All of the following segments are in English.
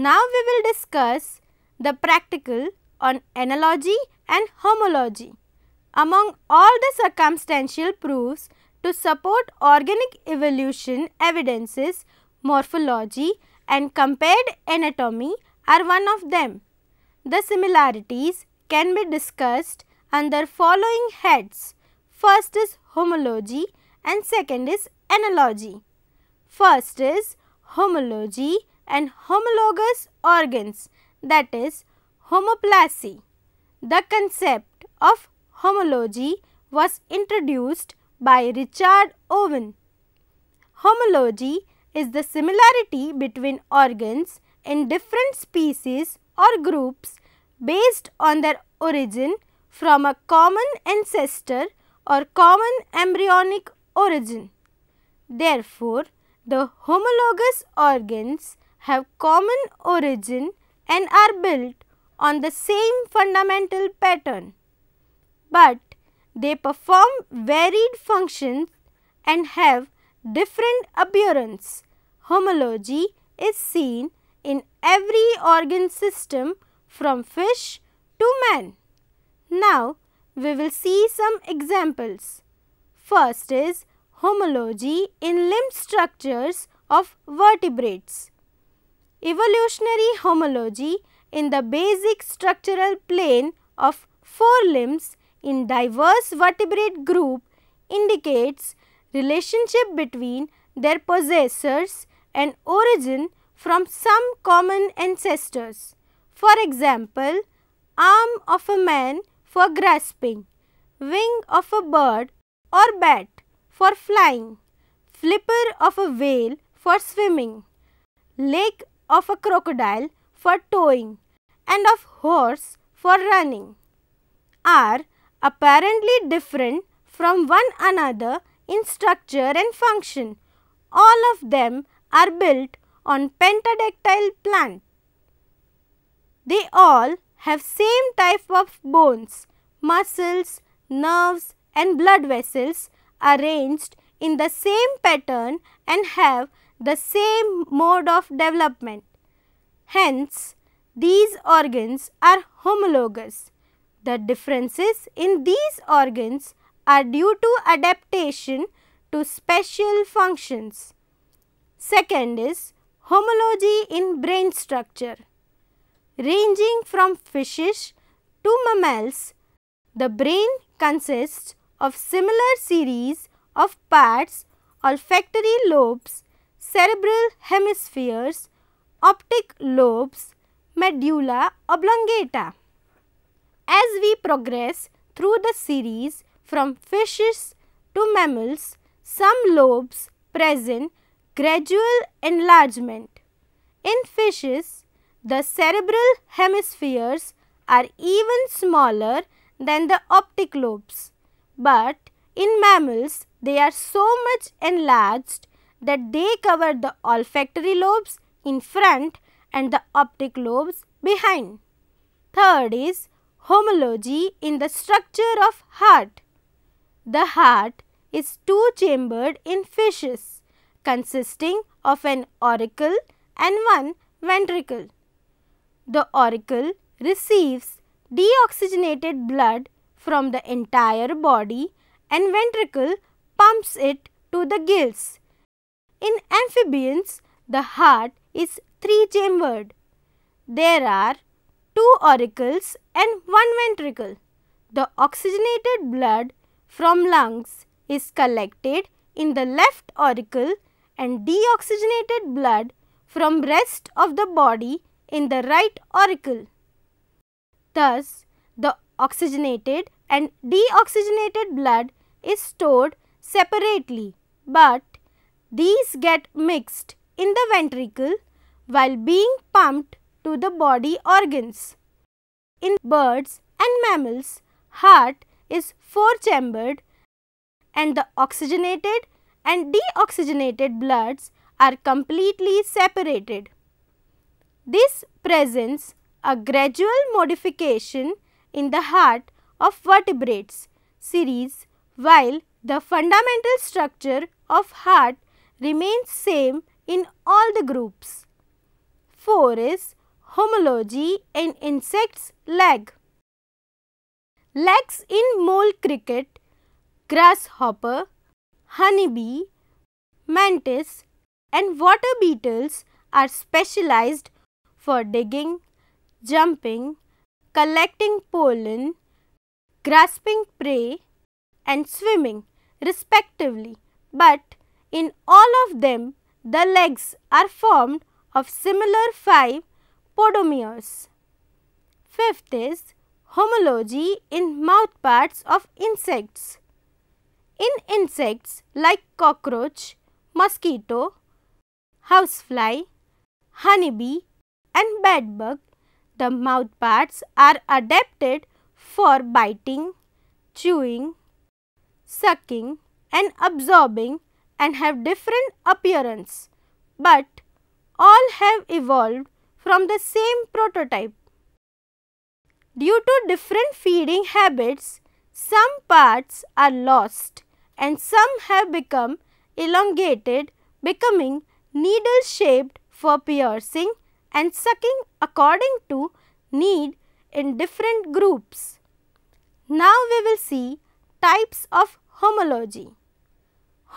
Now we will discuss the practical on analogy and homology. Among all the circumstantial proofs to support organic evolution evidences, morphology and compared anatomy are one of them. The similarities can be discussed under following heads. First is homology and second is analogy. First is homology and homologous organs, that is homoplasy. The concept of homology was introduced by Richard Owen. Homology is the similarity between organs in different species or groups based on their origin from a common ancestor or common embryonic origin. Therefore, the homologous organs have common origin and are built on the same fundamental pattern, but they perform varied functions and have different appearance. Homology is seen in every organ system from fish to man. Now, we will see some examples. First is homology in limb structures of vertebrates. Evolutionary homology in the basic structural plane of forelimbs in diverse vertebrate group indicates relationship between their possessors and origin from some common ancestors. For example, arm of a man for grasping, wing of a bird or bat for flying, flipper of a whale for swimming, leg of a crocodile for towing and of horse for running, are apparently different from one another in structure and function. All of them are built on pentadactyl plant. They all have same type of bones, muscles, nerves and blood vessels arranged in the same pattern and have the same mode of development. Hence, these organs are homologous. The differences in these organs are due to adaptation to special functions. Second is homology in brain structure. Ranging from fishes to mammals, the brain consists of similar series of parts: olfactory lobes, cerebral hemispheres, optic lobes, medulla oblongata. As we progress through the series from fishes to mammals, some lobes present gradual enlargement. In fishes, the cerebral hemispheres are even smaller than the optic lobes, but in mammals they are so much enlarged that they cover the olfactory lobes in front and the optic lobes behind. Third is homology in the structure of heart. The heart is two-chambered in fishes, consisting of an auricle and one ventricle. The auricle receives deoxygenated blood from the entire body and ventricle pumps it to the gills. In amphibians, the heart is three-chambered. There are two auricles and one ventricle. The oxygenated blood from lungs is collected in the left auricle and deoxygenated blood from rest of the body in the right auricle. Thus, the oxygenated and deoxygenated blood is stored separately, but these get mixed in the ventricle while being pumped to the body organs. In birds and mammals, heart is four-chambered and the oxygenated and deoxygenated bloods are completely separated. This presents a gradual modification in the heart of vertebrates series, while the fundamental structure of heart remains same in all the groups. 4 is homology in insects' leg. Legs in mole cricket, grasshopper, honeybee, mantis and water beetles are specialized for digging, jumping, collecting pollen, grasping prey and swimming respectively, but in all of them the legs are formed of similar 5 podomeres. Fifth is homology in mouthparts of insects. In insects like cockroach, mosquito, housefly, honeybee and bedbug, the mouthparts are adapted for biting, chewing, sucking and absorbing and have different appearance, but all have evolved from the same prototype. Due to different feeding habits, some parts are lost and some have become elongated, becoming needle-shaped for piercing and sucking according to need in different groups. Now we will see types of homology.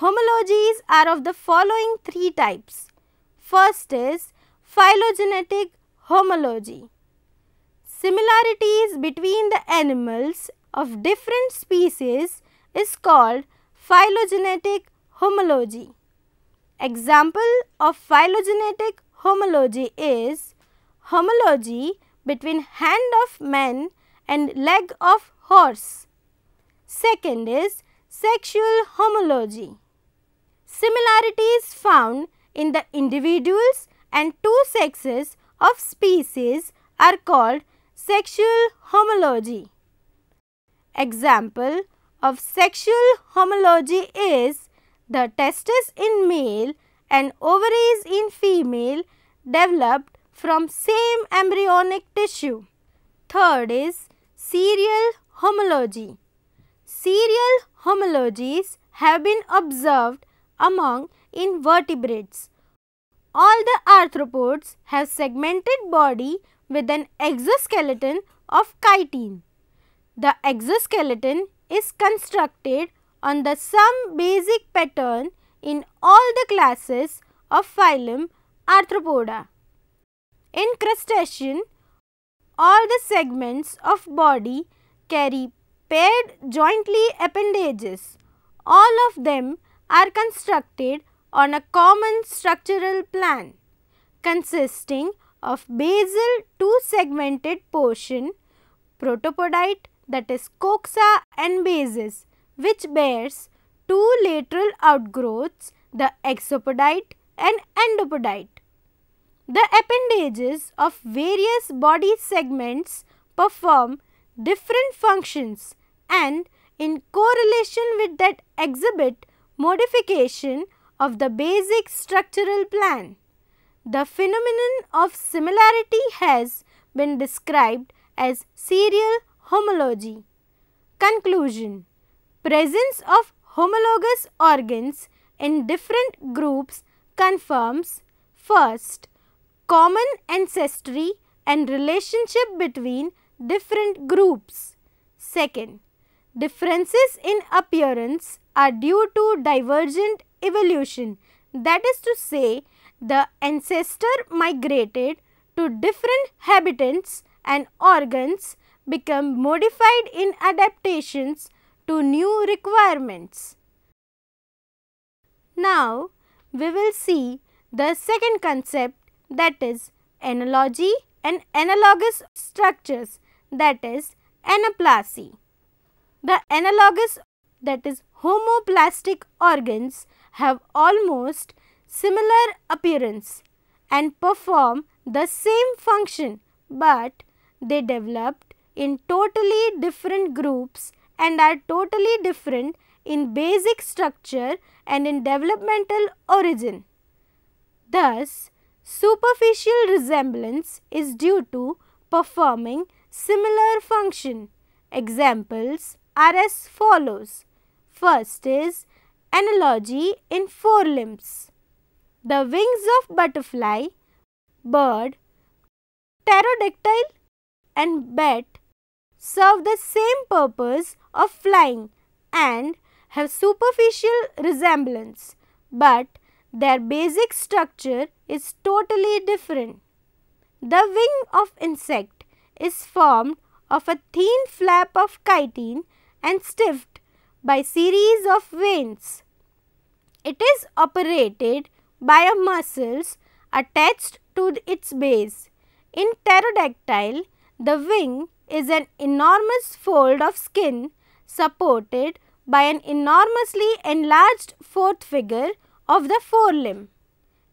Homologies are of the following 3 types. First is phylogenetic homology. Similarities between the animals of different species is called phylogenetic homology. Example of phylogenetic homology is homology between hand of man and leg of horse. Second is sexual homology. Similarities found in the individuals and 2 sexes of species are called sexual homology. Example of sexual homology is the testes in male and ovaries in female developed from same embryonic tissue. Third is serial homology. Serial homologies have been observed among invertebrates. All the arthropods have segmented body with an exoskeleton of chitin. The exoskeleton is constructed on the some basic pattern in all the classes of phylum Arthropoda. In crustacean, all the segments of body carry paired jointly appendages. All of them are constructed on a common structural plan consisting of basal 2-segmented portion, protopodite that is coxa and basis, which bears 2 lateral outgrowths, the exopodite and endopodite. The appendages of various body segments perform different functions and in correlation with that exhibit modification of the basic structural plan. The phenomenon of similarity has been described as serial homology. Conclusion: presence of homologous organs in different groups confirms first, common ancestry and relationship between different groups. Second, differences in appearance are due to divergent evolution, that is to say, the ancestor migrated to different habitats and organs become modified in adaptations to new requirements. Now, we will see the second concept, that is analogy and analogous structures, that is anaplasy. The analogous, that is homoplastic organs have almost similar appearance and perform the same function, but they developed in totally different groups and are totally different in basic structure and in developmental origin. Thus, superficial resemblance is due to performing similar function. Examples are as follows. First is analogy in forelimbs. The wings of butterfly bird, pterodactyl and bat serve the same purpose of flying and have superficial resemblance, but their basic structure is totally different. The wing of insect is formed of a thin flap of chitin and stiffed by series of veins. It is operated by a muscles attached to its base. In pterodactyl, the wing is an enormous fold of skin supported by an enormously enlarged fourth figure of the forelimb.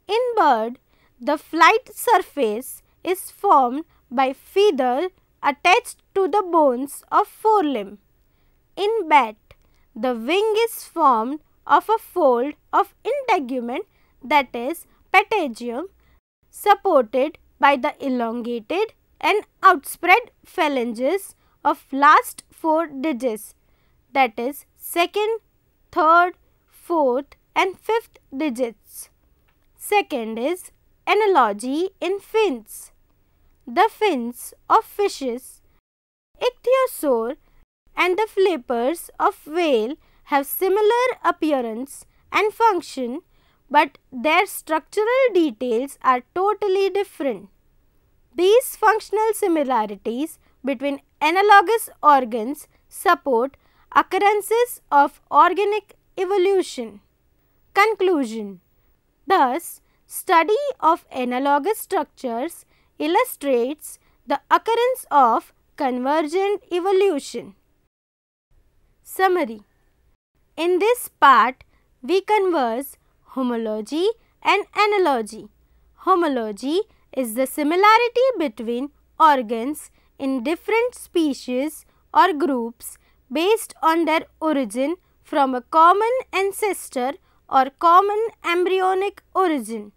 In bird, the flight surface is formed by feather attached to the bones of forelimb. In bat, the wing is formed of a fold of integument, that is patagium, supported by the elongated and outspread phalanges of last 4 digits, that is second, third, fourth and fifth digits. Second is analogy in fins. The fins of fishes, ichthyosaur and the flippers of whale have similar appearance and function, but their structural details are totally different. These functional similarities between analogous organs support occurrences of organic evolution. Conclusion. Thus, study of analogous structures illustrates the occurrence of convergent evolution. Summary. In this part, we converse homology and analogy. Homology is the similarity between organs in different species or groups based on their origin from a common ancestor or common embryonic origin.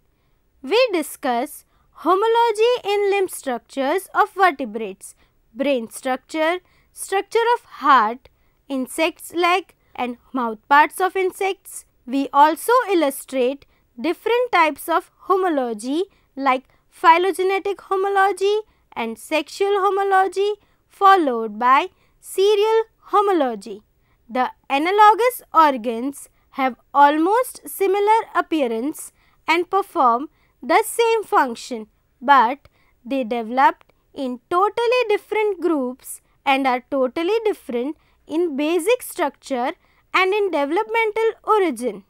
We discuss homology in limb structures of vertebrates, brain structure, structure of heart, insects' leg and mouth parts of insects. We also illustrate different types of homology like phylogenetic homology and sexual homology, followed by serial homology. The analogous organs have almost similar appearance and perform the same function, but they developed in totally different groups and are totally different in basic structure and in developmental origin.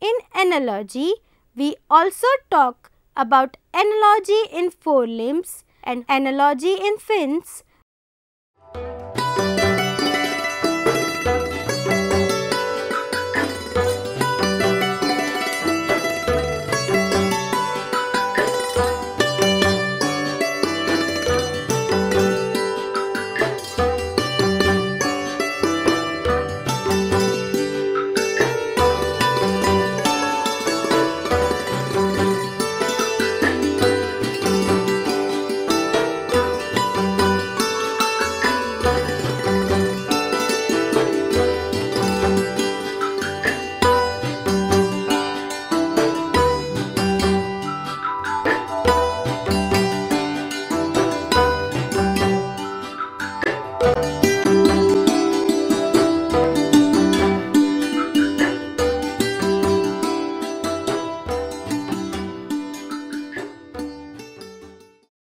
In analogy, we also talk about analogy in forelimbs and analogy in fins